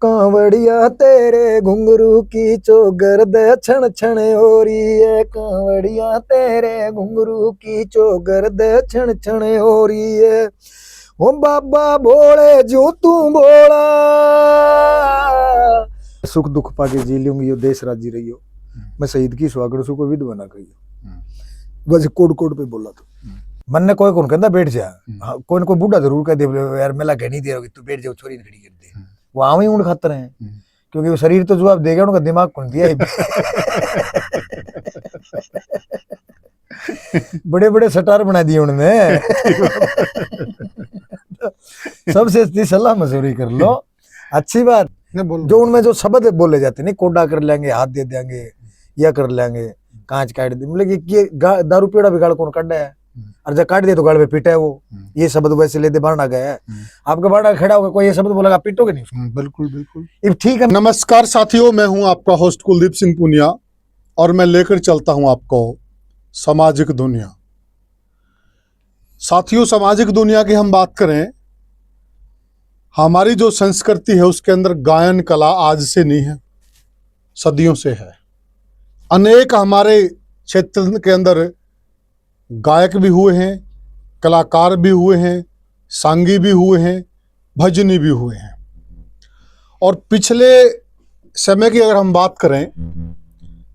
कांवड़िया तेरे घुंघरू की चोगर दे छण छण हो रही है। कांवड़िया तेरे घुंघरू की चोगर दे छण छण हो रही है। ओ बाबा भोले जो तू बोला। सुख दुख पाके जी लूंगी यो देश राजी रही हो। मैं शहीद की सुहागण सु को विधवा ना कही। बस कोड कोड पे बोला तो मन ने कोई कौन कहता बैठ जा। कोई कोई बूढ़ा जरूर कह दे यार मेला कह नहीं दे तू बैठ जाओ छोरी खड़ी कर दे। वो आम ही उड़ खातर हैं क्योंकि वो शरीर तो जवाब देगा उनका दिमाग कौन दिया बड़े बड़े सटार बना दिए उन्होंने। सबसे अच्छी सलाह मशवरी कर लो। अच्छी बात जो उनमें जो शब्द बोले जाते नहीं कोडा कर लेंगे हाथ दे देंगे या कर लेंगे कांच काट दे मतलब ये दारू पेड़ा बिगाड़ कौन काटा है और जब काट दे तो गाड़ पे पीटा है वो। ये शब्द वैसे लेते बाढ़ गया है आपका बाढ़ खड़ा होगा कोई ये शब्द बोलेगा पीटोगे नहीं। बिल्कुल बिल्कुल ठीक है। नमस्कार साथियों, मैं हूं आपका होस्ट कुलदीप सिंह पुनिया और मैं लेकर चलता हूं आपको सामाजिक दुनिया। साथियों, सामाजिक दुनिया की हम बात करें, हमारी जो संस्कृति है उसके अंदर गायन कला आज से नहीं है, सदियों से है। अनेक हमारे क्षेत्र के अंदर गायक भी हुए हैं, कलाकार भी हुए हैं, सांगी भी हुए हैं, भजनी भी हुए हैं। और पिछले समय की अगर हम बात करें,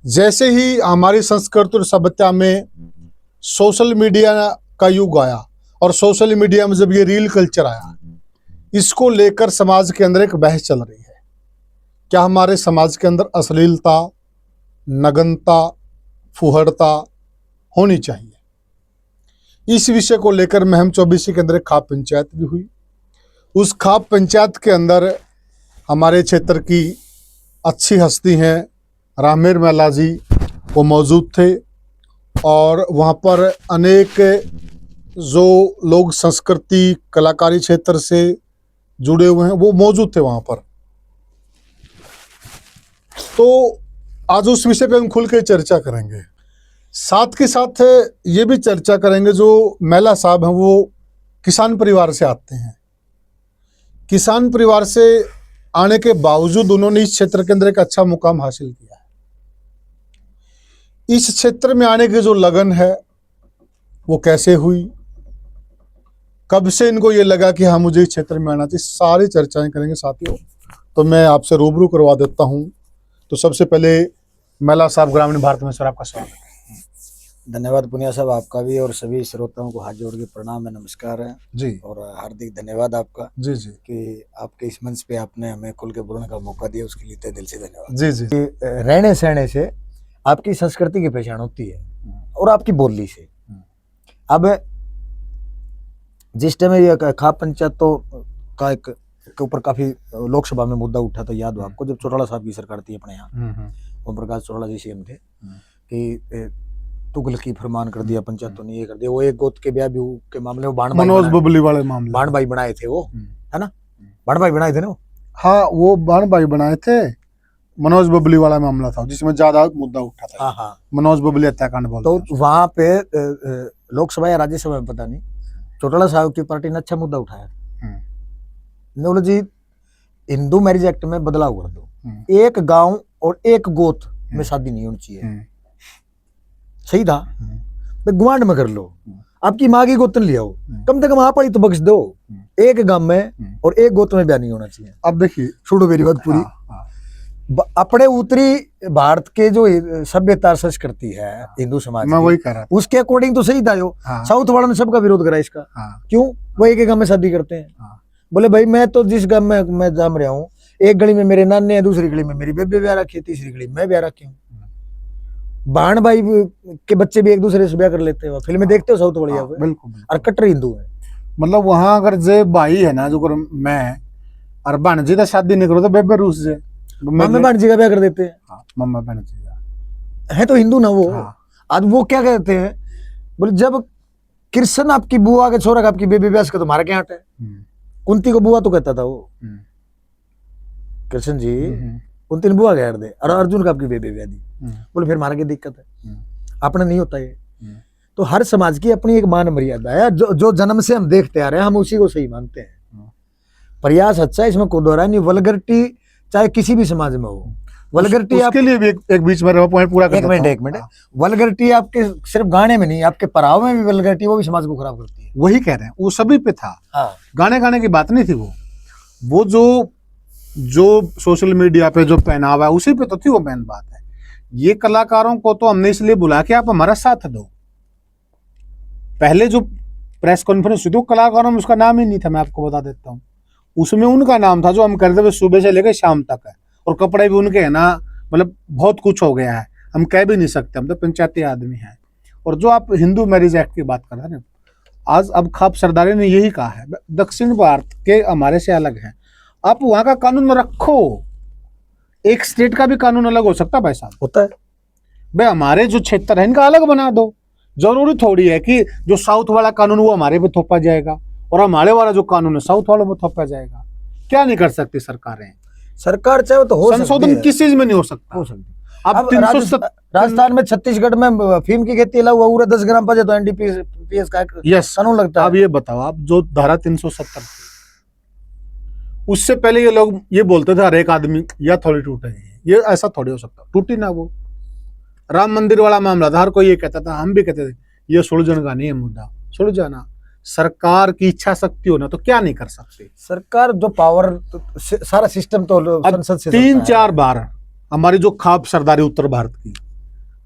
जैसे ही हमारी संस्कृति और सभ्यता में सोशल मीडिया का युग आया और सोशल मीडिया में जब ये रील कल्चर आया, इसको लेकर समाज के अंदर एक बहस चल रही है। क्या हमारे समाज के अंदर अश्लीलता, नग्नता, फुहड़ता होनी चाहिए? इस विषय को लेकर महम 24 के अंदर एक खाप पंचायत भी हुई। उस खाप पंचायत के अंदर हमारे क्षेत्र की अच्छी हस्ती हैं रामेर मेला जी, वो मौजूद थे और वहाँ पर अनेक जो लोग संस्कृति कलाकारी क्षेत्र से जुड़े हुए हैं वो मौजूद थे वहाँ पर। तो आज उस विषय पे हम खुल के चर्चा करेंगे। साथ के साथ ये भी चर्चा करेंगे, जो मेला साहब हैं वो किसान परिवार से आते हैं। किसान परिवार से आने के बावजूद उन्होंने इस क्षेत्र के अंदर एक अच्छा मुकाम हासिल किया है। इस क्षेत्र में आने की जो लगन है वो कैसे हुई, कब से इनको ये लगा कि हाँ मुझे इस क्षेत्र में आना चाहिए, सारी चर्चाएं करेंगे साथियों। तो मैं आपसे रूबरू करवा देता हूं। तो सबसे पहले मेला साहब, ग्रामीण भारत में सर आपका स्वागत है। धन्यवाद पुनिया साहब, आपका भी और सभी श्रोताओं को हाथ जोड़ के प्रणाम है, नमस्कार है जी। और हार्दिक धन्यवाद आपका जी जी कि आपके इस मंच पे आपने हमें खुल के बोलने का मौका दिया, उसके लिए तहे दिल से धन्यवाद। जी जी। रहने सहने से आपकी संस्कृति की पहचान होती है और आपकी बोली से। अब जिस टाइम ये खाप पंचायतों का एक के ऊपर काफी लोकसभा में मुद्दा उठा था, याद हो आपको, जब चौटाला साहब की सरकार थी अपने यहाँ, ओम प्रकाश चौटाला जी सीएम थे कि तुगल की फरमान कर दिया पंचायतों ने, ये कर दिया। वो एक गोत के ब्याह के मामले में मनोज बबली वाले मामले, बाण भाई बनाए थे वो, है ना, बाण भाई बनाए थे ना। हाँ, वो बाण भाई बनाए थे। मनोज बबली वाला मामला था जिसमें ज्यादा मुद्दा उठा था। हाँ हाँ, मनोज बबली हत्याकांड बोलते हैं। तो वहां पे लोकसभा या राज्यसभा में पता नहीं, चौटाला साहब की पार्टी ने अच्छा मुद्दा उठाया। बोले जी हिंदू मैरिज एक्ट में बदलाव कर दो, एक गांव और एक गोत में शादी नहीं होनी चाहिए। सही था, गुआंड में कर लो, आपकी माँ की गोतन ले आओ, कम से कम आप ही तो बख्श दो। एक गांव में और एक गोत में ब्याह नहीं होना चाहिए। अब देखिए, छोड़ो मेरी बात पूरी। अपने उत्तरी भारत के जो सभ्यता संस्कृति है हिंदू समाज, मैं वही कह रहा था, उसके अकॉर्डिंग तो सही था। जो साउथ वालों ने सबका विरोध करा इसका। क्यों? वो एक गांव में शादी करते हैं। बोले भाई मैं तो जिस गांव में मैं जम रहा हूँ, एक गली में मेरे नाने हैं, दूसरी गली में मेरी बेबे ब्याह रखी है, तीसरी गली में मैं ब्याह रखी हूँ। बाण भाई के बच्चे भी एक दूसरे से ब्याह कर लेते हैं। फिल्में देखते हो साउथ वाले? बिल्कुल। और कट्टर हिंदू है। मतलब वहां अगर जे भाई है ना, जो मैं और भाणजी का शादी नहीं करो तो बेबे रूस से मम्मी भाणजी का ब्याह कर देते हैं। मम्मा भाणजी है तो हिंदू ना वो। आज वो क्या कहते हैं, बोले जब कृष्ण आपकी बुआ के छोरा का आपकी बेबी ब्याह का तो हमारा क्या हट है। कुंती को बुआ तो कहता था वो, कृष्ण जी कुंती ने बुआ कह दे, और अर्जुन का आपकी बेबी ब्याह दी। बोले फिर हमारा क्या दिक्कत है, अपने नहीं होता ये। तो हर समाज की अपनी एक मान मर्यादा है, जो जन्म से हम देखते आ रहे हैं, हम उसी को सही मानते हैं। प्रयास अच्छा है, इसमें कोई दोहराई नहीं। वल्गरिटी चाहे किसी भी समाज में हो। वल्गरिटी आप उसके लिए भी एक बीच में पॉइंट पूरा कर देता हूं। एक मिनट वल्गरिटी आपके सिर्फ गाने में नहीं, आपके पराव में भी वल्गरिटी, वो भी समाज को खराब करती है। वही कह रहे हैं, वो सभी पे था। हाँ, गाने की बात नहीं थी, वो जो सोशल मीडिया पे जो पहनावा है उसी पे तो थी वो मेन बात है। ये कलाकारों को तो हमने इसलिए बुला के आप हमारा साथ दो। पहले जो प्रेस कॉन्फ्रेंस हुई थी कलाकारों में उसका नाम ही नहीं था, मैं आपको बता देता हूँ। उसमें उनका नाम था जो हम करते हुए सुबह से लेकर शाम तक है, और कपड़े भी उनके है ना, मतलब बहुत कुछ हो गया है, हम कह भी नहीं सकते, हम तो पंचायती आदमी हैं। और जो आप हिंदू मैरिज एक्ट की बात कर रहे हैं ना, आज अब खाप सरदारी ने यही कहा है, दक्षिण भारत के हमारे से अलग है। आप वहां का कानून रखो, एक स्टेट का भी कानून अलग हो सकता है भाई साहब, होता है भाई हमारे जो क्षेत्र है इनका अलग बना दो। जरूरी थोड़ी है कि जो साउथ वाला कानून वो हमारे पे थोपा जाएगा और हमारे वाला जो कानून है साउथ वालों में थोपा जाएगा। क्या नहीं कर सकती सरकारें? सरकार चाहे तो हो संशोधन किस चीज में नहीं हो सकता? हो सकती। अब राजस्थान में, छत्तीसगढ़ में अफीम की खेती अलावा पूरा 10 ग्राम पर तो एनडीपीएस का कानून लगता है। अब ये बताओ, आप जो धारा 370 थी, उससे पहले ये लोग ये बोलते थे हर एक आदमी या थोड़ी टूटेगी, ये ऐसा थोड़ी हो सकता, टूटी ना। वो राम मंदिर वाला मामला था, हर कोई ये कहता था, हम भी कहते थे ये सुलझन का नहीं है मुद्दा, सुलझ जाना। सरकार की इच्छा शक्ति होना तो क्या नहीं कर सकती सरकार, जो पावर सारा सिस्टम तो संसद से 3-4 बार हमारी जो खाप सरदारी उत्तर भारत की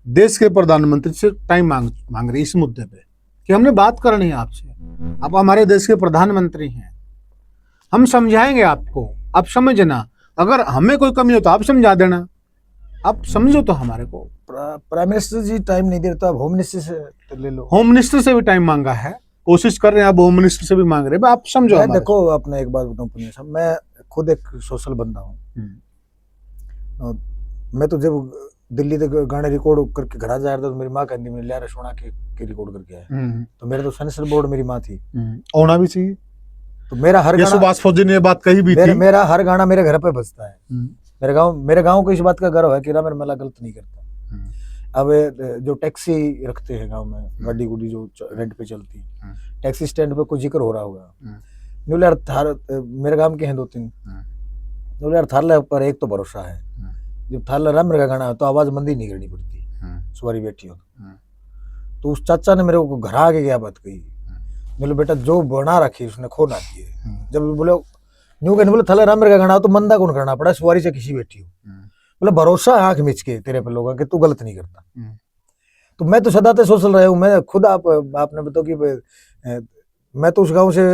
देश के प्रधानमंत्री से टाइम मांग रही इस मुद्दे पे कि हमने बात करनी है आपसे। आप हमारे देश के प्रधानमंत्री हैं, हम समझाएंगे आपको, आप समझना। अगर हमें कोई कमी हो तो आप समझा देना, आप समझो तो हमारे को। प्राइम मिनिस्टर जी टाइम नहीं दे रहे तो आप होम मिनिस्टर से तो ले लो। होम मिनिस्टर से भी टाइम मांगा है, कोशिश कर रहे हैं, आप होम मिनिस्टर से भी मांग रहे हैं, आप समझो। मैं देखो अपने एक बात बताऊं पुनिया साहब, मैं खुद एक सोशल बंदा हूँ। मैं तो जब दिल्ली तक गाने रिकॉर्ड करके घर आ जा रहा था तो मेरी माँ कहती मेरे लिया सोना के रिकॉर्ड करके आया। तो मेरे तो सेंसर बोर्ड मेरी माँ थी, होना भी चाहिए। तो मेरा हर गाना, सुभाष फौजी ने बात कही भी थी, मेरा हर गाना मेरे घर पे बजता है। मेरे गांव को इस बात का गर्व है कि राम मला गलत नहीं करता। अब जो टैक्सी रखते हैं गांव में, गाड़ी गुड़ी जो रेंट पे चलती है, टैक्सी स्टैंड पे कुछ जिक्र हो रहा होगा, न्यूले थार मेरे गांव के हैं 2-3, न्यूले थारले पर एक तो भरोसा है, जब थारला राम का गाना है तो आवाज मंदी नहीं करनी पड़ती, सवारी बैठी हो तो उस चाचा ने मेरे को घर आके क्या बात कही, बोले बेटा जो बना रखी उसने खो ना दिए। जब बोले न्यू कहने बोले थाले राम का गाना तो मंदा कौन करना पड़ा, सवारी से किसी बैठी हो, बोले भरोसा है आंख मिच के तेरे पे लोगों के, तू गलत नहीं करता। तो मैं तो सदा से सोशल रहा हूँ, मैं खुद आपने बताओ कि मैं तो उस गांव से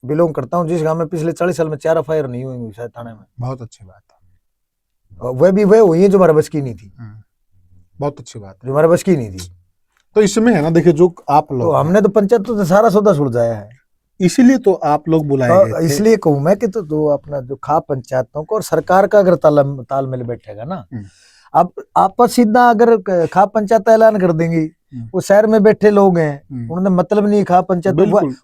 बिलोंग करता हूँ जिस गांव में पिछले 40 साल में 4 एफआईआर नहीं हुई शायद थाने में। बहुत अच्छी बात है। वह हुई है जो हमारे बस की नहीं थी, बहुत अच्छी बात है, जो हमारे बस की नहीं थी। तो इसमें है ना, देखिए जो आप लोग, तो हमने तो पंचायत तो सारा सौदा सुलझाया है, इसीलिए तो आप लोग बुलाए गए थे। इसलिए कहूँ मैं कि तो अपना जो खाप पंचायतों को और सरकार का अगर तालमेल बैठेगा ना, अब आपस सीधा अगर खाप पंचायत ऐलान कर देंगी, वो शहर में बैठे लोग हैं, उन्होंने मतलब नहीं खाप पंचायत,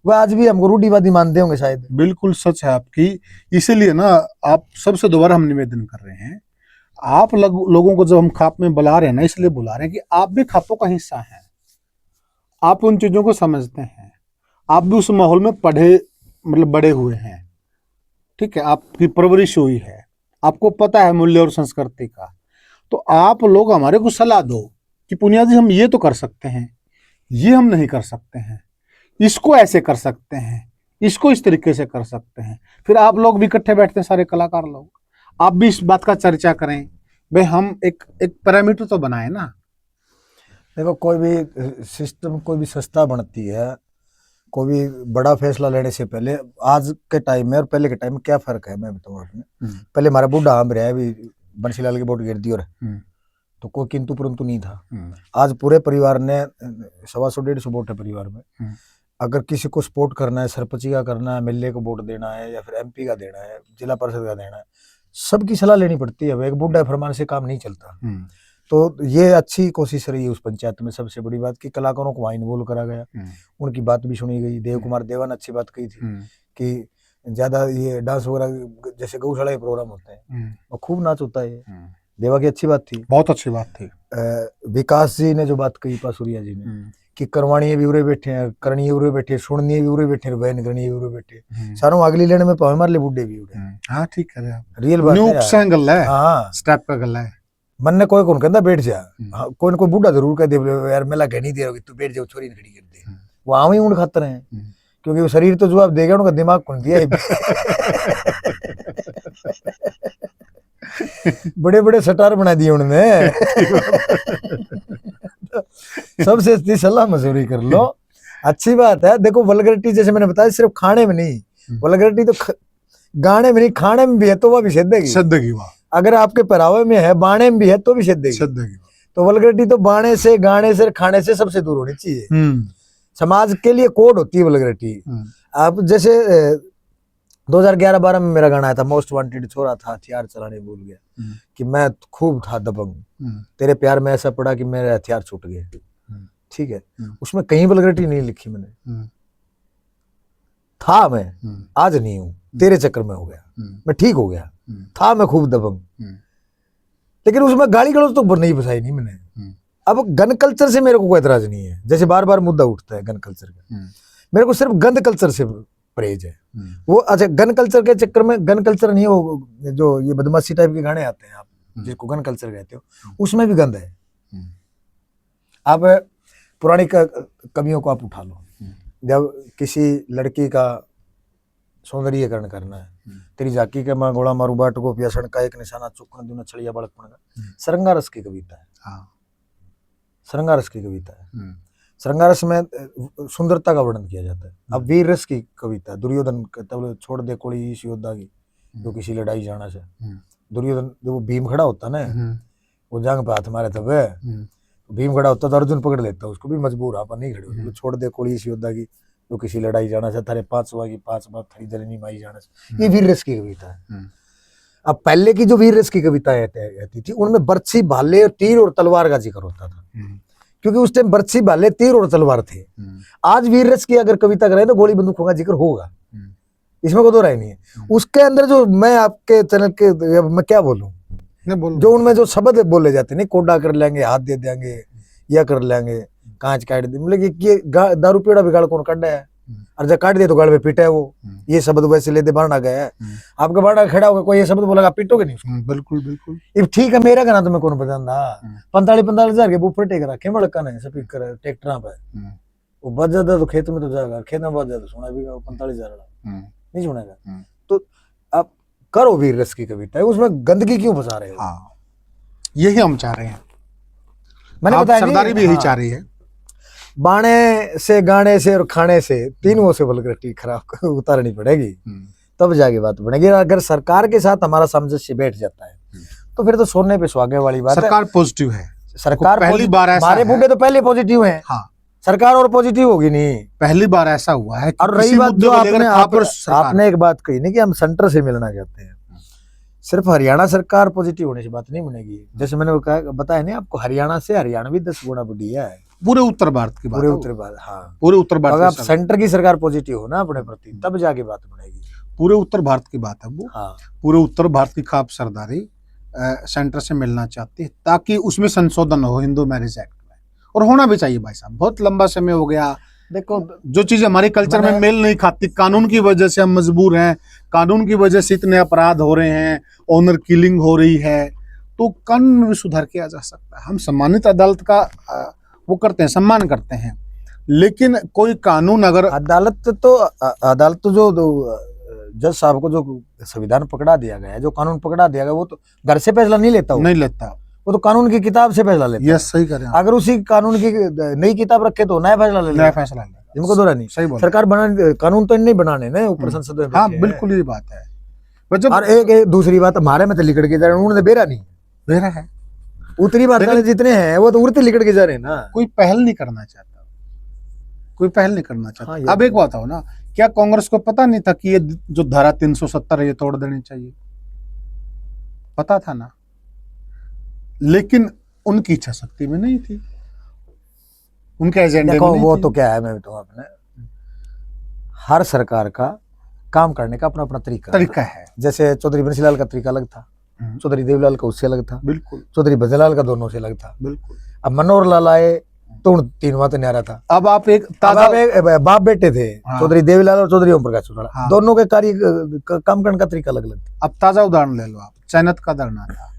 वो आज भी हमको रूढ़िवादी मानते होंगे शायद। बिल्कुल सच है आपकी। इसीलिए ना आप सबसे दोबारा हम निवेदन कर रहे हैं, आप लोगों को जब हम खाप में बुला रहे हैं ना, इसलिए बुला रहे हैं कि आप भी खापों का हिस्सा हैं, आप उन चीजों को समझते हैं, आप भी उस माहौल में पढ़े मतलब बड़े हुए हैं, ठीक है, आपकी परवरिश हुई है, आपको पता है मूल्य और संस्कृति का। तो आप लोग हमारे को सलाह दो कि पुनिया जी हम ये तो कर सकते हैं, ये हम नहीं कर सकते हैं, इसको ऐसे कर सकते हैं, इसको इस तरीके से कर सकते हैं। फिर आप लोग भी इकट्ठे बैठते हैं सारे कलाकार लोग, आप भी इस बात का चर्चा करें, भाई हम एक पैरामीटर तो बनाए ना। देखो कोई भी सिस्टम, कोई भी संस्था बनती है, कोई भी बड़ा फैसला लेने से पहले आज के टाइम में और पहले के टाइम में क्या फर्क है मैं बताऊँ आपने। पहले हमारा बूढ़ा आम रहा है, बंसीलाल की वोट गिर दी और तो कोई किंतु परंतु नहीं था। आज पूरे परिवार ने 125-150 वोट है परिवार में। अगर किसी को सपोर्ट करना है, सरपंची का करना है, एमएलए को वोट देना है या फिर एमपी का देना है, जिला परिषद का देना है, सबकी सलाह लेनी पड़ती है। एक बूढ़ा फरमान से काम नहीं चलता। तो ये अच्छी कोशिश रही है उस पंचायत में। सबसे बड़ी बात कि कलाकारों को वहाँ इन्वॉल्व करा गया, उनकी बात भी सुनी गई। देव कुमार देवा ने अच्छी बात कही थी कि ज्यादा ये डांस वगैरह जैसे गौशाला के प्रोग्राम होते हैं और खूब नाच होता है, देवा की अच्छी बात थी। बहुत अच्छी बात थी। विकास जी ने जो बात कही, पासूरिया जी ने, कि करवाणी भी उरे बैठे हैं, करनी उरे बैठे, सुननी भी उरे बैठे, बहन करनी उरे बैठे, सारों अगली लेने में पावे मार ले बुड्ढे भी उरे। हाँ ठीक है यार, रियल बात है यार। गल्ला है, हाँ स्टेप का गल्ला है। मन ने कोई कौन कहता बैठ जा, कोई न कोई बुढ़ा जरूर कह दे यार मेला कह नहीं दे रहा तू बैठ जाओ, छोरी ने खड़ी कर दे, वो आम ही ऊँट खातर हैं, क्योंकि वो शरीर तो जवाब देगा, उनका दिमाग कौन दिया बड़े बड़े सटार बना दिए उन्होंने। सबसे अच्छी सलाह मशवरी कर लो, अच्छी बात है। देखो वल्गरिटी जैसे मैंने बताया सिर्फ खाने में नहीं, वल्गरिटी तो गाने में नहीं खाने में भी है, तो वह भी सिद्धेगी। अगर आपके पहरावे में है, बाणे में भी है, तो भी सिद्धेगी। तो वल्गरिटी तो बाणे से, गाने से, खाने से सबसे दूर होनी चाहिए। समाज के लिए कोड होती है वल्गरिटी। आप जैसे 2011-12 में मेरा गाना आया था, मोस्ट वांटेड छोरा था हथियार चलाने भूल गया, कि मैं खूब था दबंग, तेरे प्यार में ऐसा पड़ा कि मेरे हथियार छूट गए। ठीक है, उसमें कहीं वल्गरिटी नहीं लिखी मैंने। था मैं, आज नहीं हूं, तेरे चक्कर में हो गया, मैं ठीक हो गया, था मैं खूब दबंग, लेकिन उसमें गाली गलौज तो नहीं बसाई नहीं मैंने। अब गन कल्चर से मेरे को कोई एतराज नहीं है, जैसे बार बार मुद्दा उठता है गन कल्चर का, मेरे को सिर्फ गंद कल्चर से परहेज है। वो अच्छा गन कल्चर के चक्कर में, गन कल्चर नहीं, वो जो ये बदमाशी टाइप के गाने आते हैं, आप जिसको गन कल्चर कहते हो, उसमें भी गंद है। आप पुरानी कवियों को आप उठा लो, जब किसी लड़की का सौंदर्यीकरण करना है, तेरी झाकी के मां गोला मारू बाट को प्यासण का एक निशाना चुकन दूना छड़िया बड़कपन का, श्रृंगारस की कविता है। श्रृंगारस की कविता है। श्रृंगारस में सुंदरता का वर्णन किया जाता है। अब वीर रस की कविता, दुर्योधन तब छोड़ दे कोई इस योद्धा की जो किसी लड़ाई जाना से, दुर्योधन जो भीम खड़ा होता ना, वो जंग पे हाथ मारे तब भीम खड़ा होता तो अर्जुन पकड़ लेता, उसको भी मजबूर आप नहीं खड़े होते, छोड़ दे कोई इस योद्धा की जो किसी लड़ाई जाना से, थारे 5 की 5 बार थड़ी जलनी माई जाना से। ये वीर रस की कविता है। अब पहले की जो वीर रस की कविताएं आती थी, उनमें बर्छी, भाले, तीर और तलवार का जिक्र होता था, क्योंकि उस टाइम बर्छी, भाले, तीर और तलवार थे। आज वीर रस की अगर कविता करें तो गोली बंदूकों का जिक्र होगा, इसमें कोई दो राय नहीं है। उसके अंदर जो मैं आपके चैनल के, मैं क्या बोलूं, जो उनमें जो शब्द बोले जाते नहीं, कोडा कर लेंगे, हाथ दे देंगे, या कर लेंगे, कांच काट दे, मतलब कि दारू पीड़ा बिगाड़ कौन काटा है, और जब काट दे तो गाड़ पे पीटा है वो, ये शब्द वैसे लेते बाढ़ गया है। आपका बाढ़ खड़ा होगा, कोई ये शब्द बोलेगा, पीटोगे नहीं उसको। बिल्कुल बिल्कुल। अब ठीक है, मेरा गाना तुम्हें कौन पसंद था, 45,000 के ऊपर टेक रखे मड़का ने स्पीकर ट्रैक्टर पे, वो बज जाता तो खेत में तो जाएगा, खेत में बज जाता सुना भी 45,000 नहीं सुनेगा। तो आप करो वीर रस की कविता, उसमें गंदगी क्यों फंसा रहे हो? यही हम चाह रहे हैं, मैंने बताया, सरदारी भी यही चाह रही है। बाणे से, गाने से और खाने से, तीनों से वल्गरिटी खराब उतारनी पड़ेगी, तब जाके बात बनेगी। अगर सरकार के साथ हमारा सामंजस्य बैठ जाता है तो फिर तो सोने पे सुहागे वाली बात है। सरकार पॉजिटिव है, सरकार पहली बार ऐसा हमारे बूढ़े तो पहले पॉजिटिव हैं। सरकार और पॉजिटिव होगी नहीं, पहली बार ऐसा हुआ है। और रही बात जो आपने एक बात कही नहीं कि हम सेंटर से मिलना चाहते हैं, सिर्फ हरियाणा सरकार पॉजिटिव होने से बात नहीं बनेगी। जैसे मैंने बताया नहीं आपको, हरियाणा से हरियाणवी 10 गुना बढ़िया है, पूरे उत्तर भारत की बात, पूरे उत्तर भारत। हाँ, पूरे उत्तर भारत। अगर आप सेंटर की सरकार पॉजिटिव हो ना अपने प्रति, तब जाके बात बनेगी। पूरे उत्तर भारत की बात है वो। पूरे उत्तर भारत की खाप सरदारी सेंटर से मिलना चाहती है, ताकि उसमें संशोधन हो हिंदू मैरिज एक्ट में, और होना भी चाहिए भाई साहब। बहुत लंबा समय हो गया, देखो जो चीज हमारे कल्चर में मेल नहीं खाती, कानून की वजह से हम मजबूर हैं, कानून की वजह से इतने अपराध हो रहे हैं, ऑनर किलिंग हो रही है, तो कानून में भी सुधार किया जा सकता है। हम सम्मानित अदालत का वो करते हैं, सम्मान करते हैं, लेकिन कोई कानून अगर अदालत तो जो जज साहब को जो संविधान पकड़ा दिया गया है, जो कानून पकड़ा दिया गया, वो तो घर से फैसला नहीं लेता, वो तो कानून की किताब से फैसला लेता है। सही करें। अगर उसी कानून की नई किताब रखे तो नया फैसला ले, नया फैसला ले, जिनको दो नहीं। सही बोल, सरकार बना कानून तो नहीं बनाने ना, ऊपर संसद में। हाँ बिल्कुल ये बात है। और एक दूसरी बात, हमारे में तो लिकड़ के जा रहे हैं, उन्होंने बेरा नहीं, बेरा है। उतरी बात जितने हैं वो तो उड़ते लिकड़ के जा रहे हैं ना। कोई पहल नहीं करना चाहता, कोई पहल नहीं करना चाहता। हाँ, अब एक बात हो ना, क्या कांग्रेस को पता नहीं था कि ये जो धारा 370 है ये तोड़ देनी चाहिए? पता था ना, लेकिन उनकी इच्छा शक्ति में नहीं थी, उनके एजेंडे में नहीं वो थी। तो क्या है, मैं बताऊं आपने, हर सरकार का काम करने का अपना अपना तरीका है। है। जैसे चौधरी बंसीलाल का तरीका अलग था, चौधरी देवीलाल का उससे अलग था, बिल्कुल चौधरी भजनलाल का दोनों से अलग था। बिल्कुल। अब मनोहर लाल आए तो उन तीनों तो न्यारा था। अब आप एक अब ताजा आप एक बाप बेटे थे, हाँ। चौधरी देवीलाल और चौधरी ओम प्रकाश चौटाला, हाँ। दोनों के कार्य काम करने का तरीका अलग अलग था। अब ताजा उदाहरण ले लो आप, चैनत का धरना था,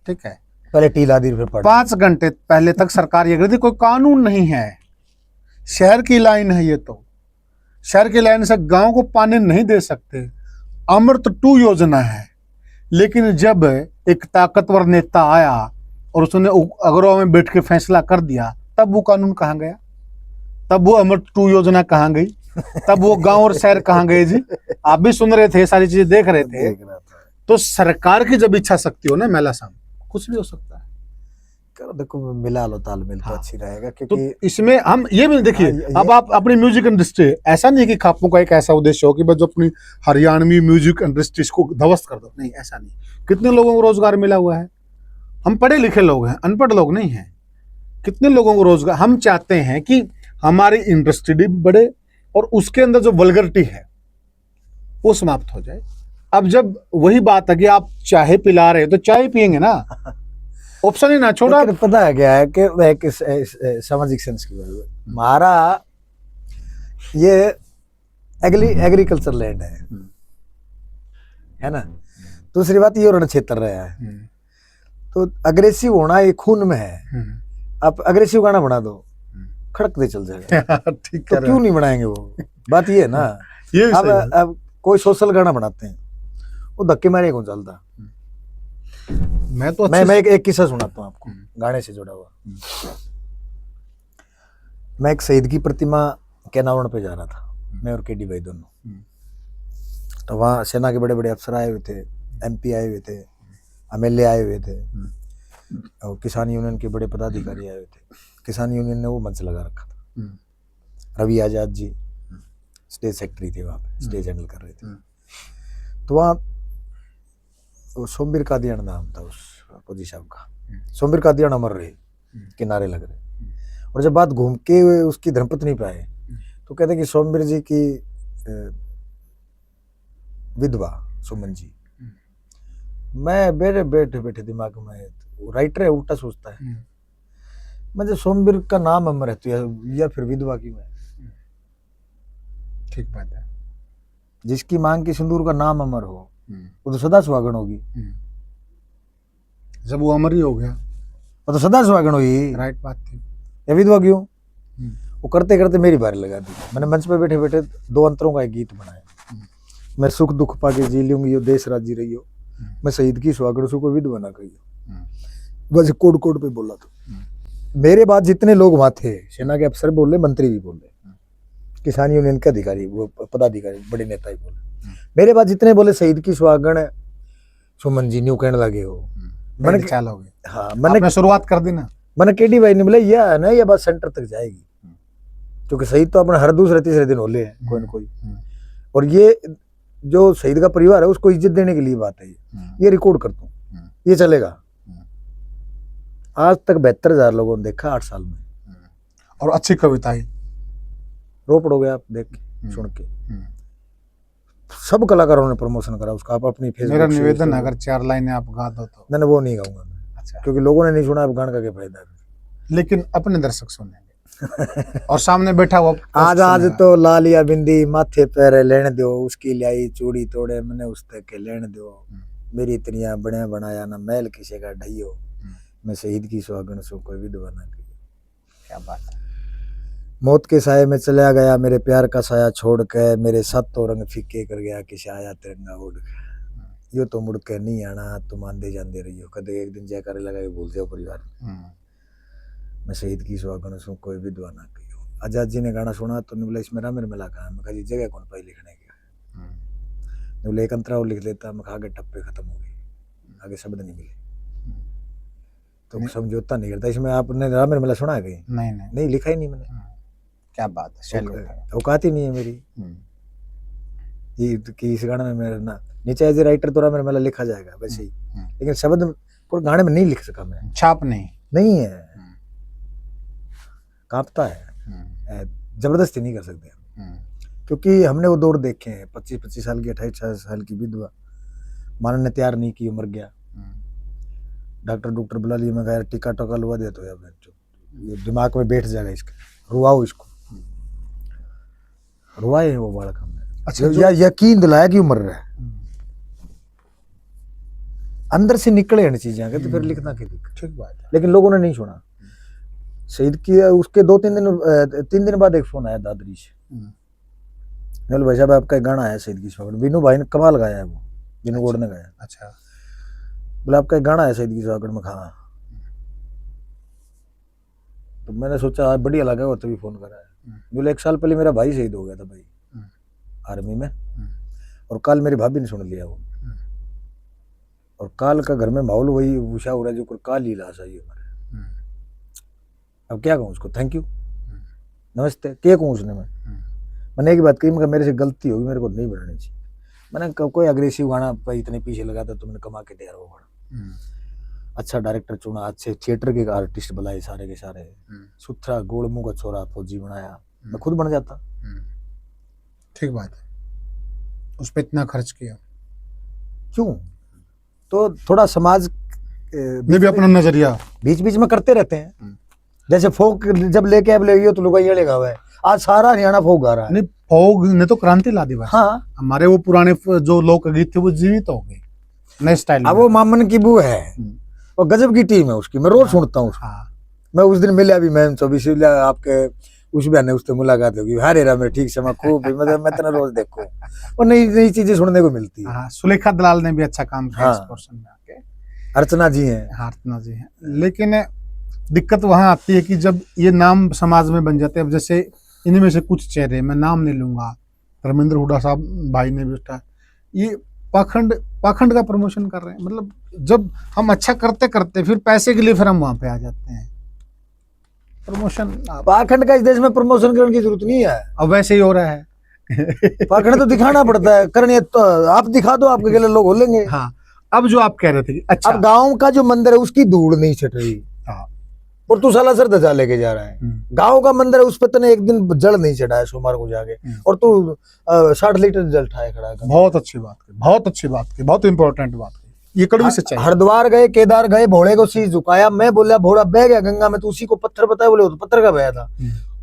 ठीक है, पहले टीला दी फिर पड़ 5 घंटे पहले तक सरकार ये कह रही थी कोई कानून नहीं है, शहर की लाइन है, ये तो शहर की लाइन से गांव को पानी नहीं दे सकते, अमृत 2 योजना है। लेकिन जब एक ताकतवर नेता आया और उसने अगरवा में बैठ के फैसला कर दिया, तब वो कानून कहाँ गया, तब वो अमृत 2 योजना कहाँ गई, तब वो गांव और शहर कहाँ गए जी? आप भी सुन रहे थे, सारी चीजें देख रहे थे। तो सरकार की जब इच्छा शक्ति हो ना मेला साहब, कुछ भी हो सकता है। देखो मिला लो तालमेल तो हाँ। अच्छी रहेगा, तो क्योंकि इसमें हम ये भी देखिए, अब आप अपनी म्यूजिक इंडस्ट्री, ऐसा नहीं कि खापों का एक ऐसा उद्देश्य हो कि बस जो अपनी हरियाणवी म्यूजिक इंडस्ट्री को ध्वस्त कर दो, नहीं, ऐसा नहीं। कितने लोगों को रोजगार मिला हुआ है, हम पढ़े लिखे लोग हैं, अनपढ़ लोग नहीं हैं। कितने लोगों को रोजगार, हम चाहते हैं कि हमारी इंडस्ट्री भी बढ़े और उसके अंदर जो वल्गरिटी है वो समाप्त हो जाए। अब जब वही बात है कि आप चाय पिला रहे हो तो चाय पियेंगे ना, ऑप्शन ही ना छोड़ा। लेकिन पता है क्या है कि वह एक सामाजिक सेंस की वजह से हमारा ये एग्रीकल्चर लैंड है ना। दूसरी बात ये रण क्षेत्र रहा है, तो अग्रेसिव होना ये खून में है। आप अग्रेसिव गाना बना दो, खड़क दे चल जाएगा। ठीक तो क्यों नहीं बनाएंगे वो, बात ये है ना। ये अब कोई सोशल गाना बनाते हैं, वो धक्के मारे कौन चलता। मैं तो मैं एक किस्सा सुनाता हूँ आपको, गाने से जुड़ा हुआ। मैं एक शहीद की प्रतिमा केनावण पे जा रहा था, मैं और केडी भाई दोनों। तो वहाँ सेना के बड़े बड़े अफसर आए हुए थे, MP आए हुए थे, MLA आए हुए थे, और किसान यूनियन के बड़े पदाधिकारी आए हुए थे। किसान यूनियन ने वो मंच लगा रखा था, रवि आजाद जी स्टेज सेक्रेटरी थे, वहाँ पे स्टेज हैंडल कर रहे थे। तो वहाँ सोमवीर कादियान नाम था उस फौजी साहब का, सोमवीर कादियान अमर रहे, किनारे लग रहे। और जब बात घूम के उसकी धर्मपत्नी पे आए तो कहते कि सोमवीर जी की विधवा सुमन जी। मैं बैठे बैठे दिमाग में, राइटर है उल्टा सोचता है, मुझे सोमवीर का नाम अमर है तो या फिर विधवा की। मैं ठीक बात है, जिसकी मांग की सिंदूर का नाम अमर हो वो तो सदा सुहागन होगी। जब वो अमर ही हो गया वो तो सदा सुहागन होगी, राइट बात थी। या विधवा क्यों? वो करते करते मेरी बारी लगा दी। मैंने मंच पे बैठे बैठे 2 अंतरों का एक गीत बनाया। मैं सुख दुख पाके जी लूंगी, यो देश राजी रही हो, मैं शहीद की सुहागन सु को विधवा ना कहियो। बस कोड कोड पे बोला। तो मेरे बाद जितने लोग वहां थे, सेना के अफसर बोले, मंत्री भी बोले, किसान यूनियन के अधिकारी, वो पदाधिकारी, बड़े नेता ही बोले। मेरे बाद जितने बोले शहीद की सुहागन सुमन जी न्यू कहने लगे हो। मैंने चाल हो गई। हाँ, मैंने शुरुआत कर दी ना। मैंने केडी भाई ने बोला यह है ना, ये बात सेंटर तक जाएगी, क्योंकि शहीद तो अपने हर दूसरे तीसरे दिन होले हैं कोई न कोई। और ये जो शहीद का परिवार है उसको इज्जत देने के लिए बात है, ये रिकॉर्ड करता हूँ, ये चलेगा। आज तक 72,000 लोगों ने देखा 8 साल में। और अच्छी कविता ही रोपड़ हो गया, आप देख के सुन के। सब कलाकारों ने प्रमोशन करा उसका। आप अपनी फेसबुक, मेरा निवेदन है, अगर 4 लाइनें आप गा दो तो। नहीं, वो नहीं गाऊंगा मैं। अच्छा, क्योंकि लोगों ने नहीं सुना, अब गाने का क्या फायदा है। लेकिन अपने दर्शक सुनेंगे और सामने बैठा हुआ आज तो लालिया बिंदी माथे पैर लेने दो, उसकी लाई चूड़ी तोड़े मैंने उस तक के लेने दो, मेरी इतनिया बने बनाया ना महल किसी का ढइयो, मैं शहीद की सुहागन सो कोई विधवा ना कहियो। क्या बात है। मौत के साए में चला गया मेरे प्यार का साया छोड़ के, मेरे सातों रंग फीके कर गया किसी आया तिरंगा उड़ के, यो तो मुड़ के नहीं आना, तुम आंदे जाते रहियो, कदे एक दिन जयकारे लगा के भूल जाओ परिवार, मैं शहीद की सुहागन सो कोई विधवा ना कहियो। आजाद जी ने गाना सुना तो बोला इसमें रामेर मिला कहा। मैं कहा जी जगह कौन पाई लिखने की। बोले एक अंतरा और लिख लेता। मैं आगे टप्पे खत्म हो गए, आगे शब्द नहीं मिले, तो समझौता नहीं करता। इसमें आपने रामेर मिला सुना है कहीं? नहीं लिखा ही नहीं मैंने। क्या बात है, औकात ही नहीं है मेरी ये कि इस गाने में मेरा ना नीचे एज ए राइटर तो रामेर मिला लिखा जाएगा वैसे ही, लेकिन शब्द पूरे गाने में नहीं लिख सका मैं। छाप नहीं है, कांपता है, जबरदस्ती नहीं कर सकते, क्योंकि हमने वो दौर देखे हैं। 25-25 साल की 28 साल की विधवा, मानने ने तैयार नहीं की, मर गया, डॉक्टर बुला लिए, मैं कहा यार टीका टोका लगा दे तो यार ये दिमाग में बैठ जाएगा इसके, रुआओ इसको। रुआए वो बालक हमने। अच्छा, या यकीन दिलाया कि वो मर रहा है, अंदर से निकले इन चीजें के तो फिर लिखना की दिक्कत। ठीक बात है। लेकिन लोगों ने नहीं सुना। शहीद की उसके 3 दिन बाद एक फोन आया दादरी से, बोले भाई साहब आपका एक गाना आया शहीद की सौगंध, बीनू भाई ने कमाल गाया है, वो बीनू गोड़ ने गाया। अच्छा, बोले आपका एक गाना है शहीद की सौगंध में। कहा तो मैंने सोचा बढ़िया लगा, वो तभी फोन करा है। बोले 1 साल पहले मेरा भाई शहीद हो गया था भाई आर्मी में, और कल मेरी भाभी ने सुन लिया वो, और काल का घर में माहौल वही उषा हो रहा है जो काल ही लाश आई हमारे। अब क्या कहूँ उसको, थैंक यू नमस्ते क्या कहूँ उसने। मैंने एक बात कही, मगर मेरे से गलती होगी, मेरे को नहीं बनानी चाहिए। मैंने कोई अग्रेसिव गाना पर इतने पीछे लगा था, तुमने कमा के तैयार हो बड़ा अच्छा डायरेक्टर चुना, अच्छे थिएटर के आर्टिस्ट बुलाए सारे के सारे, सुथरा गोल मुंह का छोरा फौजी बनाया, मैं खुद बन जाता। ठीक बात है, उस पर इतना खर्च किया क्यों? तो थोड़ा समाज में भी अपना नजरिया बीच बीच में करते रहते हैं। जैसे फोक जब लेके अब ले तो लुगाई लगा हुआ है, आज सारा हरियाणा फोक गा रहा है। नहीं, फोक ने तो क्रांति ला दी बस। हाँ, हमारे वो पुराने जो लोकगीत थे वो जीवित हो गए नए स्टाइल में। अब वो मामन की बू है, वो गजब की टीम है उसकी, मैं रोज सुनता हूँ। मैं उस दिन मिला भी, मैं 24 आपके उस बहन ने उससे मुलाकात होगी, हारे रहा मेरे ठीक समय खूब, मतलब मैं तेरा रोज देखो और नई नई चीजें सुनने को मिलती है। हाँ, सुलेखा दलाल ने भी अच्छा काम किया इस पोर्शन में आके, अर्चना जी हैं, अर्चना जी हैं। लेकिन दिक्कत वहां आती है कि जब ये नाम समाज में बन जाते हैं, अब जैसे इन्हीं में से कुछ चेहरे, मैं नाम नहीं लूंगा, धर्मेंद्र हुड्डा साहब भाई ने भी उठा, ये पाखंड का प्रमोशन कर रहे हैं। मतलब जब हम अच्छा करते करते फिर पैसे के लिए फिर हम वहां पे आ जाते हैं। प्रमोशन पाखंड का इस देश में प्रमोशन करने की जरूरत नहीं है, अब वैसे ही हो रहा है। पाखंड तो दिखाना पड़ता है, करने तो आप दिखा दो, आपके गले लोग बोलेंगे। हाँ, अब जो आप कह रहे थे कि अच्छा, अब गांव का जो मंदिर है उसकी धूल नहीं छट रही, हाँ, और तू साला सर धजा लेके जा रहा है। गांव का मंदिर है उस पर तने एक दिन जल नहीं चढ़ा है सोमवार को जाके, और तू 60 लीटर जल ठाए खड़ा है। बहुत अच्छी बात की, बहुत अच्छी बात की, बहुत इंपॉर्टेंट बात की, ये कड़वी सच्चाई। हरिद्वार गए, केदार गए, भोले को शीश झुकाया, मैं बोला भोला बह गया गंगा में, तो उसी को पत्थर बताया, बोले तो पत्थर का बया था।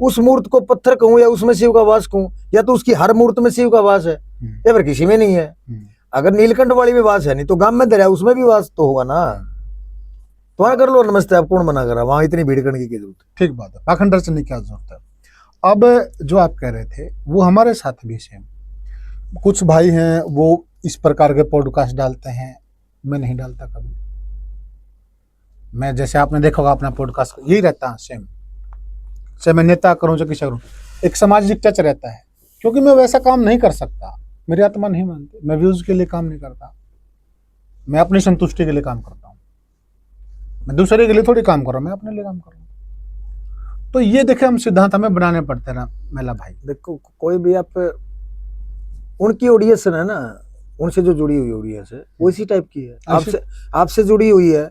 उस मूर्त को पत्थर कहूं या उसमें शिव का वास कहूं, या तो उसकी हर मूर्त में शिव का वास है या फिर किसी में नहीं है। अगर नीलकंठ वाली में वास है नहीं तो गांव में दरिया उसमें भी वास तो होगा ना। तो वहां कर लो नमस्ते, आप कौन मना कर रहा, वहां इतनी भीड़ करने की जरूरत है? ठीक बात है, पाखंड रचने की क्या जरूरत है। अब जो आप कह रहे थे वो हमारे साथ भी सेम, कुछ भाई हैं वो इस प्रकार के पॉडकास्ट डालते हैं, मैं नहीं डालता कभी। मैं जैसे आपने देखा होगा अपना पॉडकास्ट यही रहता है सेम, चाहे मैं नेता करूं चाहे किसी करूं, एक सामाजिक टच रहता है, क्योंकि मैं वैसा काम नहीं कर सकता, मेरी आत्मा नहीं मानती, मैं व्यूज के लिए काम नहीं करता, मैं अपनी संतुष्टि के लिए काम करता हूं, मैं दूसरे के लिए थोड़ी काम कर रहा हूं, मैं अपने लिए काम कर रहा हूं। तो ये देखे हम सिद्धांत हमें बनाने पड़ते हैं ना मेला भाई। देखो कोई भी आप उनकी ऑडियंस है ना, उनसे जो जुड़ी हुई ऑडियंस है वो इसी टाइप की है, आपसे जुड़ी हुई है।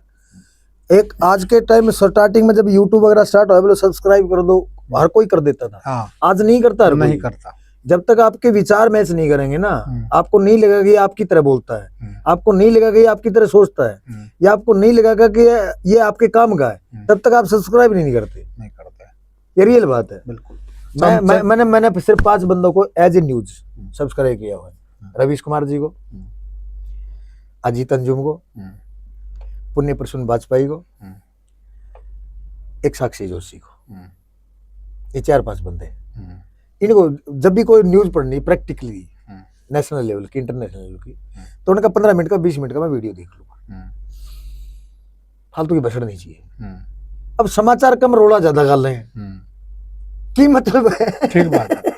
एक आज के टाइम में स्टार्टिंग में जब यूट्यूब वगैरह स्टार्ट हुआ, बोलो सब्सक्राइब कर दो, हर कोई कर देता था। हाँ, आज नहीं करता, नहीं करता। जब तक आपके विचार मैच नहीं करेंगे ना, आपको नहीं लगेगा कि आपकी तरह बोलता है, आपको नहीं लगेगा कि आपकी तरह सोचता है, या आपको नहीं लगेगा कि ये आपके काम का है, तब तक आप सब्सक्राइब नहीं करते। ये रियल बात है। बिल्कुल। मैंने सिर्फ 5 बंदों को एज ए न्यूज सब्सक्राइब किया हुआ है, रवीश कुमार जी को, अजीत अंजुम को, पुण्य प्रसून वाजपेयी को, एक साक्षी जोशी को, ये 4-5 बंदे। इनको जब भी कोई न्यूज पढ़नी प्रैक्टिकली नेशनल लेवल की, इंटरनेशनल लेवल की, तो उनका 15 मिनट का 20 मिनट का मैं वीडियो देख लूंगा, फालतू की भाषण नहीं चाहिए। अब समाचार कम रोला ज्यादा गाल रहे हैं, की मतलब है। ठीक बात है,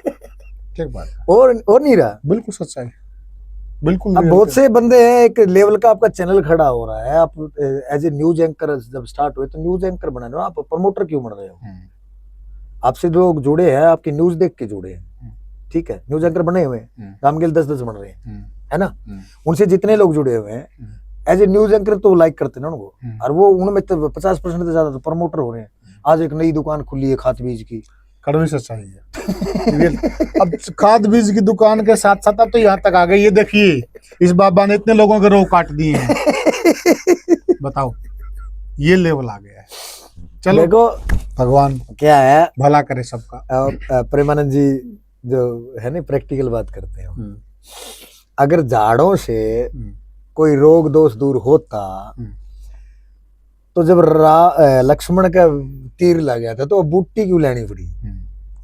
ठीक बात है। और नहीं रहा, बिल्कुल सच्चाई, बिल्कुल। अब बहुत से बंदे हैं, एक लेवल का आपका चैनल खड़ा हो रहा है, आप एज ए न्यूज एंकर जब स्टार्ट हुए तो न्यूज एंकर बना रहे हो, आप प्रमोटर क्यों बन रहे हो? आपसे लोग जुड़े हैं, आपकी न्यूज देख के जुड़े हैं, ठीक है, न्यूज एंकर बने हुए हैं, रामगिल 10-10 बन रहे हैं, है ना, उनसे जितने लोग जुड़े हुए हैं एज ए न्यूज एंकर तो लाइक करते हैं ना उनको, और वो उनमें तो 50% से ज्यादा तो प्रमोटर हो रहे हैं। आज एक नई दुकान खुली है खाद बीज की, कड़वी सच्चाई है। अब खाद बीज की दुकान के साथ साथ अब तो यहाँ तक आ गई, ये देखिए इस बाबा ने इतने लोगों के रोग काट दिए हैं, बताओ। ये लेवल आ गया है। चलो देखो भगवान क्या है, भला करे सबका। प्रेमानंद जी जो है ना प्रैक्टिकल बात करते हैं, अगर झाड़ों से कोई रोग दोष दूर होता तो जब लक्ष्मण का तीर लग गया था तो बूटी क्यों लेनी पड़ी?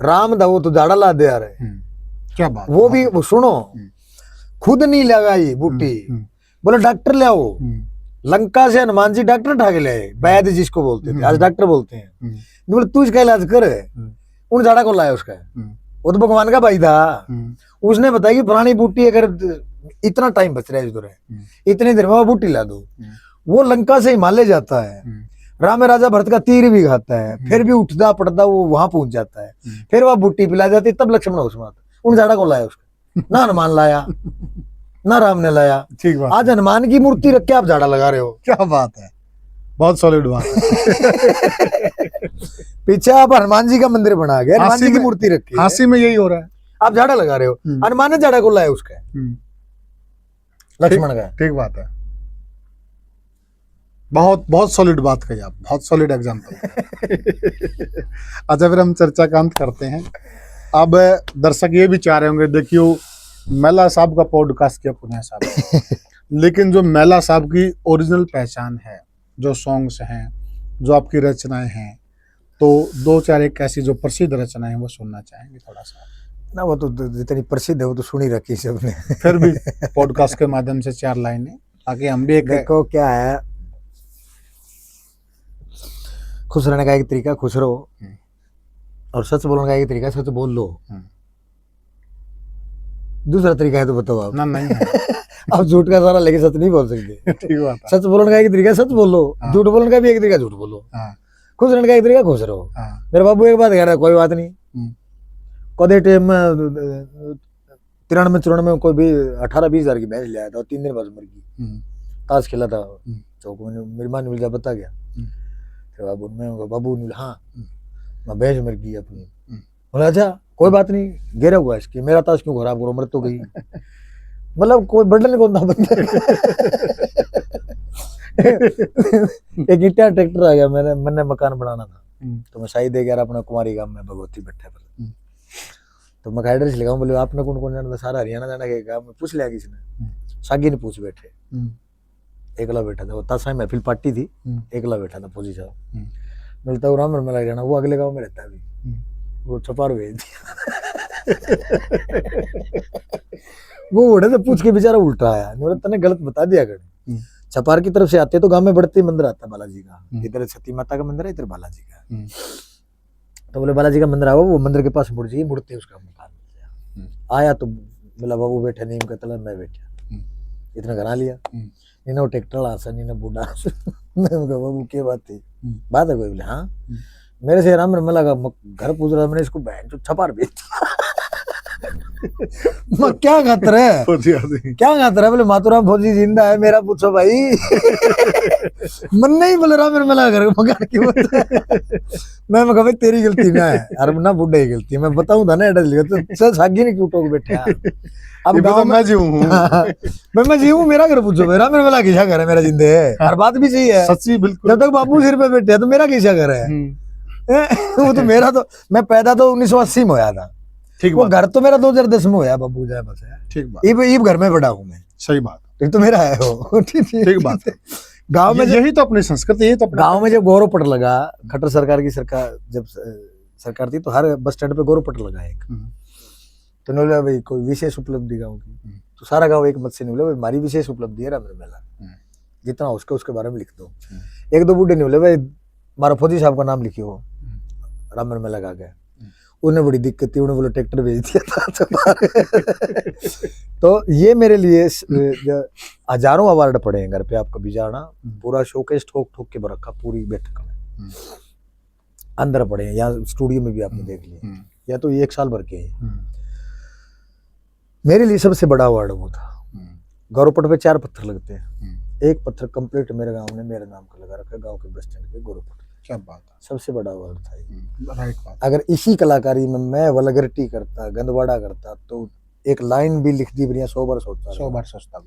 राम दा वो तो झाड़ा ला दे रहे, क्या बात, वो भी वो सुनो खुद नहीं लगाई बूटी, बोले डॉक्टर ले आओ। लंका से हनुमान जी डॉक्टर उठा के ले आए, वैद्य जिसको बोलते थे, आज डॉक्टर बोलते हैं। बोले तू इसका इलाज कर, उन झाड़ा को लाया उसका, वो तो भगवान का भाई था, उसने बताया कि पुरानी बूटी अगर इतना टाइम बच रहा है इधर इतनी देर में वो बूटी ला दो। वो लंका से हिमालय जाता है, राम राजा भरत का तीर भी खाता है, फिर भी उठता पड़ता वो वहां पहुंच जाता है, फिर वह बूटी पिला जाती, तब लक्ष्मण उसमें आता, उन झाड़ा को लाया उसका, ना हनुमान लाया ना राम ने लाया। ठीक बात, आज हनुमान की मूर्ति रख के आप झाड़ा लगा रहे हो, क्या बात है, बहुत सॉलिड बात है। पीछे आप हनुमान जी का मंदिर बना गया, हनुमान जी की मूर्ति रखी, हांसी में यही हो रहा है, आप झाड़ा लगा रहे हो, हनुमान ने झाड़ा को लाया उसका, लक्ष्मण का। ठीक बात है, बहुत बहुत सॉलिड बात कही आप, बहुत सॉलिड एग्जांपल। अच्छा फिर हम चर्चा का अंत करते हैं। अब दर्शक ये भी चाह रहे होंगे, देखियो मेला साहब का पॉडकास्ट किया पुण्य साहब, लेकिन जो मेला साहब की ओरिजिनल पहचान है, जो सॉन्ग्स हैं, जो आपकी रचनाएं हैं, तो दो चार एक ऐसी जो प्रसिद्ध रचनाएं हैं वो सुनना चाहेंगे थोड़ा सा ना। वो तो जितनी प्रसिद्ध है वो तो सुनी रखी सबने, फिर भी पॉडकास्ट के माध्यम से 4 लाइनें, ताकि हम भी एक देखो क्या है, खुश रहने का एक तरीका खुश रहो, और सच बोलने का एक तरीका सच बोल लो। दूसरा तरीका है तो बताओ आप। ना नहीं है। आप झूठ का सारा लेके सच नहीं बोल सकते। ठीक बात है। सच बोलने का एक तरीका सच बोलो, झूठ बोलने का भी एक तरीका झूठ बोलो, खुश रहने का एक तरीका खुश रहो। मेरे बाबू एक बात कह रहा है, कोई बात नहीं, कदे टाइम में 93-94 में कोई भी 18-20 हजार की भैंस ले आया था और 3 दिन बाद मर गई, ताश खेला था चौक में, मेरी माँ ने मुझे बता गया, फिर बाबू ने हाँ मैं भैंस मर गई अपनी, बोला अच्छा कोई बात नहीं, गिरा हुआ इसकी, मेरा ताश क्यों खराब करो, मर तो गई। मतलब कोई बर्डन कौन था बंदा। एक ईटा ट्रैक्टर आ गया, मैंने मकान बनाना था, तो मैं शाही दे गया अपना कुमारी गांव में, भगवती बैठा पर, तो मैं एड्रेस लिखा, बोले आपने कौन कौन जाना था, सारा हरियाणा जाना के गाँव में, पूछ लिया किसी ने, सागी ने पूछ बैठे, एकला बैठा था, वो ताशाई महफिल पार्टी थी, एकला बैठा था फौजी साहब, मिलता हूँ राम में लग जाना, वो अगले गाँव में रहता है अभी, वो छपार भेज दिया। वो उड़े तो पूछ के बेचारा उल्टा आया, बोले तने गलत बता दिया कर, छपार की तरफ से आते तो गांव में बढ़ती मंदिर आता है बालाजी का, इधर सती माता का मंदिर है, इधर बालाजी का, तो बोले बालाजी का मंदिर आओ, वो मंदिर के पास मुड़ जाइए, मुड़ते उसका मकान मिल गया। आया तो बोला बाबू बैठा, नीम का तला मैं बैठा, इतना करा लिया, नीना वो ट्रैक्टर आसा, नीना बूढ़ा। मैं बाबू क्या बात थी, बात है कोई? बोले हाँ, मेरे से राम में लगा घर पूछ रहा, मैंने इसको बहन जो छपार बेच। क्या खातर है, क्या खातर है? बोले मातुराम फौजी जिंदा है, मेरा पूछो भाई। मन नहीं बोले राम में लगा घर मकान की। मैं भाई तेरी गलती ना है, अरे ना बुढ़े की गलती है, मैं बताऊं था ना एड्रेस लिखा, तो सागी ने क्यों टोक बैठे। अब गाँव मैं जी हूँ, मैं जी हूँ, मेरा घर पूछो भाई, राम में लगा किसा घर है, मेरा जिंदे है, हर बात भी सही है, सच्ची बिल्कुल। जब तक बापू सिर पे बैठे तो मेरा किसा घर है। वो तो मेरा तो, मैं पैदा तो 1980 में होया था, ठीक, वो घर तो मेरा 2010 में होया बाबू जाए बस है, ठीक बात, इब घर में बड़ा हूँ मैं, सही बात, तो मेरा है वो, ठीक बात है। गांव में यही तो अपनी संस्कृति, यही तो गांव में जब गौरव पट लगा, खट्टर सरकार की सरकार जब सरकार थी, तो हर बस स्टैंड पे गौरव पट लगा एक, तो बोला भाई कोई विशेष उपलब्धि गाँव की, तो सारा गाँव एक मत से नहीं बोला भाई हमारी विशेष उपलब्धि है रामनगर मेला, जितना उसके बारे में लिख दो। एक दो बूढ़े नहीं बोले भाई हमारा फौजी साहब का नाम लिखियो, रामनगर मेला लगा गया, उन्हें बड़ी दिक्कत थी, उन्हें बोला ट्रैक्टर भेज दिया था। तो ये मेरे लिए हजारों अवार्ड पड़े हैं घर पे, आप कभी जाना, पूरा शोकेस ठोक ठोक के रखा पूरी बैठक में, अंदर पड़े हैं, यहाँ स्टूडियो में भी आपने देख लिया, या तो 1 साल भर के हैं। मेरे लिए सबसे बड़ा अवार्ड वो था। गौरवपट पे 4 पत्थर लगते हैं, एक पत्थर कंप्लीट मेरे गांव ने मेरे नाम का लगा रखा है, गांव के बस स्टैंड पे गौरवपट। क्या बात है, सबसे बड़ा अवार्ड था ये। राइट बात। अगर इसी कलाकारी में मैं वल्गरिटी करता, गंदवाड़ा करता, तो एक लाइन भी लिख दी बढ़िया 100 बार सोचता, 100 बार सोचता।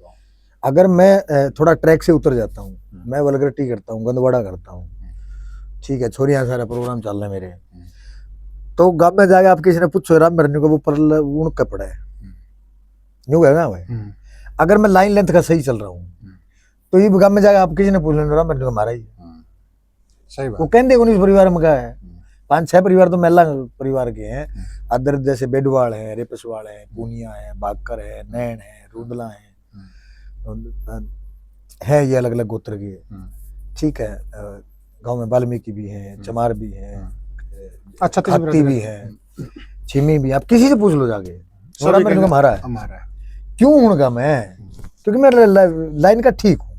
अगर मैं थोड़ा ट्रैक से उतर जाता हूँ, मैं वल्गरिटी करता हूँ, गंदवाड़ा करता हूँ, ठीक है, छोरियां सारा प्रोग्राम चल रहे मेरे, तो गाँव में जाके आप किसी ने पूछो राम भरने को वो पर उन कपड़ा है न्यू है ना भाई। अगर मैं लाइन लेंथ का सही चल रहा हूँ तो ये गाँव में जाके आप किसी ने पूछ लेना राम भरने को हमारा ही, सही वो बात। कहते उन्नीस परिवार में का है, 5-6 परिवार तो मेला परिवार के हैं, अदर जैसे बेडवाड़ है, रेपसवाड़ है, पूनिया है, बाकर है, नैन है, रुदला है ये अलग अलग गोत्र के, ठीक है। गांव में वाल्मीकि भी है, चमार भी है, अच्छा खत्ती भी है, छिमी भी, आप किसी से पूछ लो जाके, सभी मेरे को हमारा है। हमारा है। क्यों हूँ मैं, क्योंकि मैं लाइन का ठीक हूँ।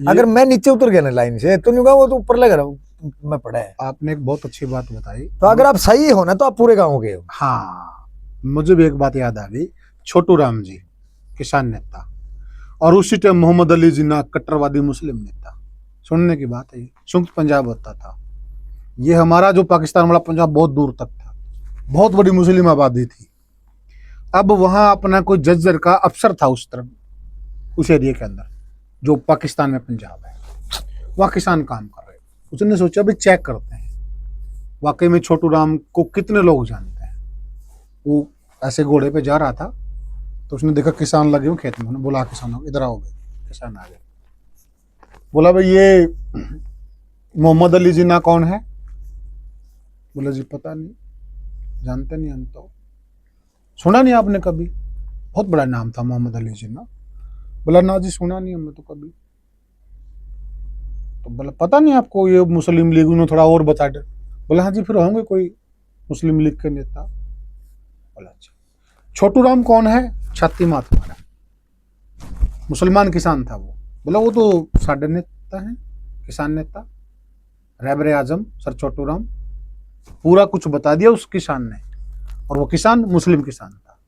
अगर मैं नीचे उतर गया ना लाइन से तो नहीं वो तो ऊपर लग रहा मैं पड़ा है। आपने एक बहुत अच्छी बात बताई, तो अगर आप सही हो ना तो आप पूरे गाँव के हो। हाँ, मुझे भी एक बात याद आ गई, छोटू राम जी किसान नेता, और उसी टाइम मोहम्मद अली जिन्ना कट्टरवादी मुस्लिम नेता। सुनने की बात है, संयुक्त पंजाब होता था, ये हमारा जो पाकिस्तान वाला पंजाब बहुत दूर तक था, बहुत बड़ी मुस्लिम आबादी थी। अब वहां अपना कोई जज्जर का अफसर था उस तरफ, उस एरिया के अंदर जो पाकिस्तान में पंजाब है, वहाँ किसान काम कर रहे। उसने सोचा भी चेक करते हैं वाकई में छोटू राम को कितने लोग जानते हैं। वो ऐसे घोड़े पे जा रहा था तो उसने देखा किसान लगे हुए खेत में, उन्होंने बोला किसानों इधर आओगे, किसान आ गए। बोला भाई ये मोहम्मद अली जिन्ना कौन है? बोला जी पता नहीं, जानते नहीं हम तो, सुना नहीं आपने कभी? बहुत बड़ा नाम था मोहम्मद अली जिन्ना। बोला ना जी सुना नहीं हमने तो कभी। तो बोला पता नहीं आपको, ये मुस्लिम लीग, उन्होंने थोड़ा और बता दे। बोला हाँ जी फिर होंगे कोई मुस्लिम लीग के नेता। बोला अच्छा, छोटू राम कौन है? छाती मात मारा, मुसलमान किसान था वो। बोला वो तो साढ़े नेता है, किसान नेता, रहबरे आजम सर छोटू राम। पूरा कुछ बता दिया उस किसान ने, और वो किसान मुस्लिम किसान था।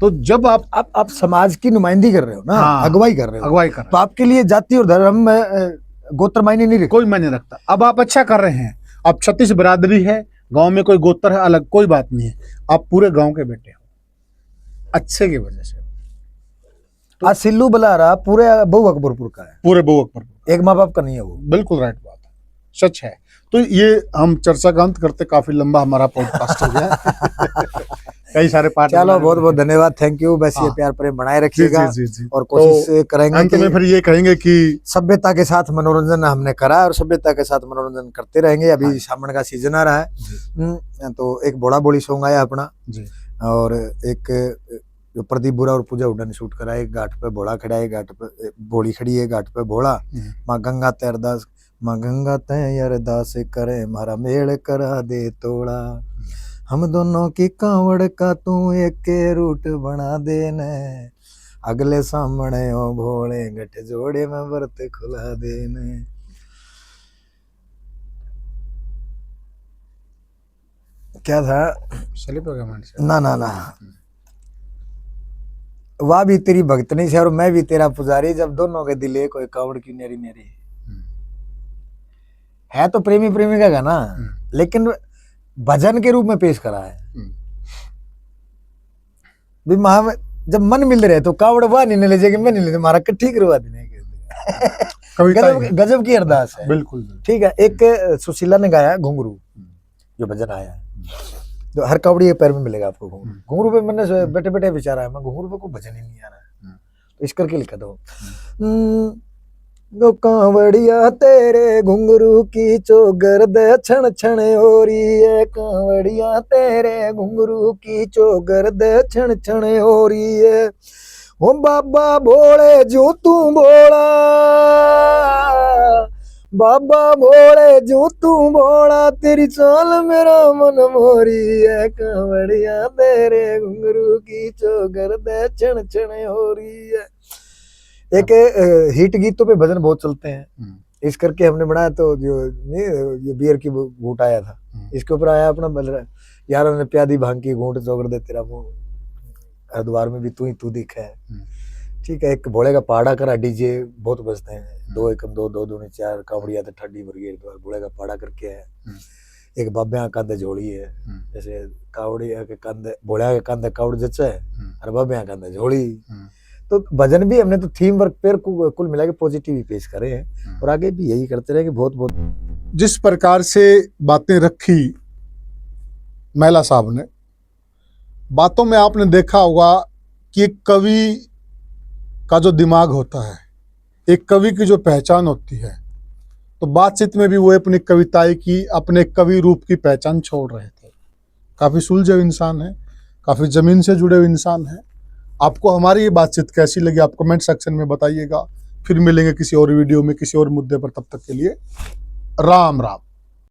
तो जब आप समाज की नुमाइंदगी कर रहे हो ना, हाँ, अगुवाई कर रहे हो, अगुवाई कर रहे तो आपके लिए जाति और धर्म में गोत्र मायने नहीं रखता, कोई मायने रखता। अब आप अच्छा कर रहे हैं, अब 36 बिरादरी है, गांव में कोई गोत्र है अलग, कोई बात नहीं है, आप पूरे गांव के बेटे हो, अच्छे की वजह से। तो आज सिल्लू बलारा पूरे बहु अकबरपुर का है, पूरे बहु अकबरपुर, एक माँ बाप का नहीं है वो। बिल्कुल राइट बात है, सच है। तो ये हम चर्चा का अंत करते, काफी लंबा हमारा पॉडकास्ट हो गया कई सारे पार्ट। चलो बहुत बहुत धन्यवाद, थैंक यू। बस ये प्यार प्रेम बनाए रखिएगा, और कोशिश करेंगे अंत में फिर ये कहेंगे कि सभ्यता के साथ मनोरंजन हमने करा और सभ्यता के साथ मनोरंजन करते रहेंगे। अभी सावन का सीजन आ रहा है, तो एक बोड़ा बोली सॉन्ग आया अपना जी, और एक जो प्रदीप बुरा और पूजा हुड्डा ने शूट करा है, घाट पे भोला खड़ा है, घाट पे बोली खड़ी है, घाट पे भोला, माँ गंगा ते अरदास, माँ गंगा ते अरदास करे मारा मेल करा दे तोड़ा, हम दोनों की कांवड़ का तू एक के रूट बना देने, अगले सामने ओ भोले गठ जोड़े में व्रत खुला देने। क्या था? स्लिप हो गया मन से। ना ना ना, वह भी तेरी भक्तनी से और मैं भी तेरा पुजारी, जब दोनों के दिले कोई कावड़ की नेरी नेरी। है तो प्रेमी प्रेमिका का ना, लेकिन भजन के रूप में पेश करा है। भी महा जब मन मिल रहे तो कावड़ वह नहीं ले जाएगी, मैं नहीं ले मारा कट्ठी करवा देने गजब की अरदास है। बिल्कुल ठीक है। एक सुशीला ने गाया घुंघरू, जो भजन आया है, जो हर कावड़ी के पैर में मिलेगा आपको घुंघरू। घुंघरू पे मैंने बैठे बैठे विचारा है, मैं घुंघरू पे कोई भजन ही नहीं आ रहा है, तो इस करके लिखा था, गो कांवड़िया तेरे घुंघरू की चोगर दे छण छण ओरी है, कांवड़िया तेरे घुंघरू की चोगर दे छण छण ओरी है, ओ बाबा भोले जो तू बोला, बाबा भोले जो तू बोला, तेरी चाल मेरा मन मोरी है, कांवड़िया तेरे घुंघरू की चोगर दे छण छण ओरी है। एक हिट गीतों पे भजन बहुत चलते हैं, इस करके हमने बनाया। तो जो बियर की घूंट आया था, इसके ऊपर आया अपना यारों ने प्यादी भांग की घूंट चोगर दे तेरा मुंह, हरिद्वार में भी तू ही तू दिखा है। ठीक है। एक भोले का पहाड़ा करा, डीजे बहुत बजते हैं, 2 एकम 2 2 दूनी 4 कावड़िया तो ठंडी मुर्गी, भोले का पहाड़ा करके है। एक बाब्या कंधे झोली है, जैसे कावड़िया के कंधे भोलिया के कंधे कावड़ जच्चा है और बाब्या कंधे झोली, तो भजन भी हमने तो थीम वर्क पर कुल मिला के पॉजिटिव ही पेश करे हैं और आगे भी यही करते रहे कि बहुत बहुत। जिस प्रकार से बातें रखी महिला साहब ने, बातों में आपने देखा होगा कि एक कवि का जो दिमाग होता है, एक कवि की जो पहचान होती है, तो बातचीत में भी वो अपनी कविताएं की, अपने कवि रूप की पहचान छोड़ रहे थे। काफ़ी सुलझे हुए इंसान है, काफ़ी ज़मीन से जुड़े हुए इंसान हैं। आपको हमारी ये बातचीत कैसी लगी आप कमेंट सेक्शन में बताइएगा। फिर मिलेंगे किसी और वीडियो में किसी और मुद्दे पर, तब तक के लिए राम राम।